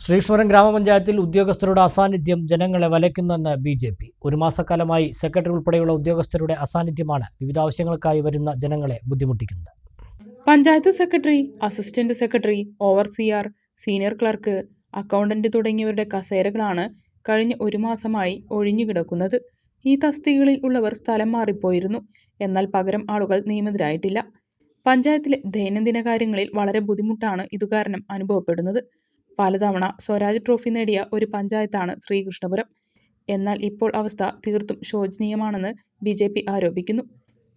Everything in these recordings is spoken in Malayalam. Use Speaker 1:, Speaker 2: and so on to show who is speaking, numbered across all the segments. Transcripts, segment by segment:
Speaker 1: ശ്രീകൃഷ്ണപുരം ഗ്രാമപഞ്ചായത്തിൽ ഉദ്യോഗസ്ഥരുടെ അസാന്നിധ്യം ജനങ്ങളെ വലയ്ക്കുന്നെന്ന് ബി.ജെ.പി. ഒരു മാസക്കാലമായി സെക്രട്ടറി ഉൾപ്പെടെയുള്ള ഉദ്യോഗസ്ഥരുടെ അസാന്നിധ്യമാണ് വിവിധ ആവശ്യങ്ങൾക്കായി വരുന്ന ജനങ്ങളെ ബുദ്ധിമുട്ടിക്കുന്നത്.
Speaker 2: Panchayat secretary, assistant secretary, overseer, senior clerk, accountant തുടങ്ങിയവരുടെ കസേരകളാണ് കഴിഞ്ഞ ഒരു മാസമായി ഒഴിഞ്ഞുകിടക്കുന്നത്. ഈ തസ്തികകളിൽ ഉള്ളവർ സ്ഥലം മാറിപ്പോയിരുന്നു. എന്നാൽ പകരം ആളുകൾ നിയമിതരായിട്ടില്ല. പഞ്ചായത്തിലെ ദൈനംദിന കാര്യങ്ങളിൽ വളരെ ബുദ്ധിമുട്ടാണ് ഇതുകാരണം അനുഭവപ്പെടുന്നത്. പലതവണ സ്വരാജ് ട്രോഫി നേടിയ ഒരു പഞ്ചായത്താണ് ശ്രീകൃഷ്ണപുരം. എന്നാൽ ഇപ്പോൾ അവസ്ഥ തീർത്തും ശോചനീയമാണെന്ന് ബി.ജെ.പി. ആരോപിക്കുന്നു.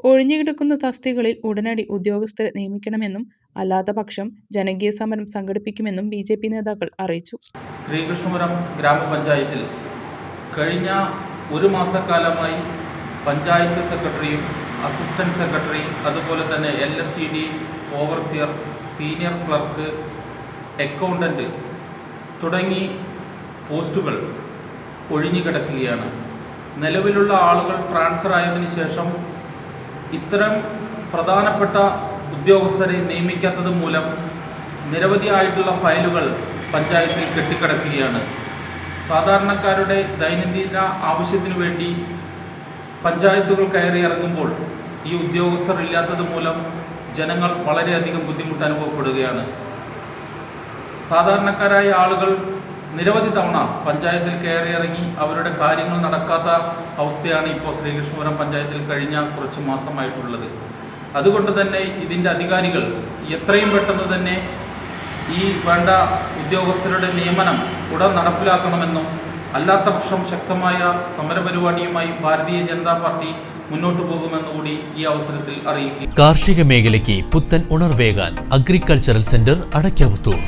Speaker 2: ഒഴിഞ്ഞുകിടക്കുന്ന തസ്തികകളിൽ ഉടനടി ഉദ്യോഗസ്ഥരെ നിയമിക്കണമെന്നും അല്ലാത്ത പക്ഷം ജനകീയ സമരം സംഘടിപ്പിക്കുമെന്നും ബി.ജെ.പി. നേതാക്കൾ അറിയിച്ചു.
Speaker 3: ശ്രീകൃഷ്ണപുരം ഗ്രാമപഞ്ചായത്തിൽ കഴിഞ്ഞ ഒരു മാസക്കാലമായി പഞ്ചായത്ത് സെക്രട്ടറിയും അസിസ്റ്റന്റ് സെക്രട്ടറി, അതുപോലെ തന്നെ LSCD, overseer, senior clerk, accountant തുടങ്ങി പോസ്റ്റുകൾ ഒഴിഞ്ഞുകിടക്കുകയാണ്. നിലവിലുള്ള ആളുകൾ ട്രാൻസ്ഫർ ആയതിനു ശേഷം ഇത്തരം പ്രധാനപ്പെട്ട ഉദ്യോഗസ്ഥരെ നിയമിക്കാത്തത് മൂലം നിരവധിയായിട്ടുള്ള ഫയലുകൾ പഞ്ചായത്തിൽ കെട്ടിക്കിടക്കുകയാണ്. സാധാരണക്കാരുടെ ദൈനംദിന ആവശ്യത്തിനു വേണ്ടി പഞ്ചായത്തുകൾ കയറി ഇറങ്ങുമ്പോൾ ഈ ഉദ്യോഗസ്ഥർ ഇല്ലാത്തത് മൂലം ജനങ്ങൾ വളരെയധികം ബുദ്ധിമുട്ട് അനുഭവപ്പെടുകയാണ്. സാധാരണക്കാരായ ആളുകൾ നിരവധി തവണ പഞ്ചായത്തിൽ കയറിയിറങ്ങി അവരുടെ കാര്യങ്ങൾ നടക്കാത്ത അവസ്ഥയാണ് ഇപ്പോൾ ശ്രീകൃഷ്ണപുരം പഞ്ചായത്തിൽ കഴിഞ്ഞ കുറച്ച് മാസമായിട്ടുള്ളത്. അതുകൊണ്ട് തന്നെ ഇതിൻ്റെ അധികാരികൾ എത്രയും പെട്ടെന്ന് തന്നെ ഈ വേണ്ട ഉദ്യോഗസ്ഥരുടെ നിയമനം ഉടൻ നടപ്പിലാക്കണമെന്നും അല്ലാത്ത പക്ഷം ശക്തമായ സമരപരിപാടിയുമായി ഭാരതീയ ജനതാ പാർട്ടി മുന്നോട്ട് പോകുമെന്നുകൂടി ഈ അവസരത്തിൽ അറിയിക്കും.
Speaker 4: കാർഷിക മേഖലയ്ക്ക് പുത്തൻ ഉണർവേകാൻ അഗ്രികൾച്ചറൽ സെന്റർ അടയ്ക്കാവുത്തൂർ.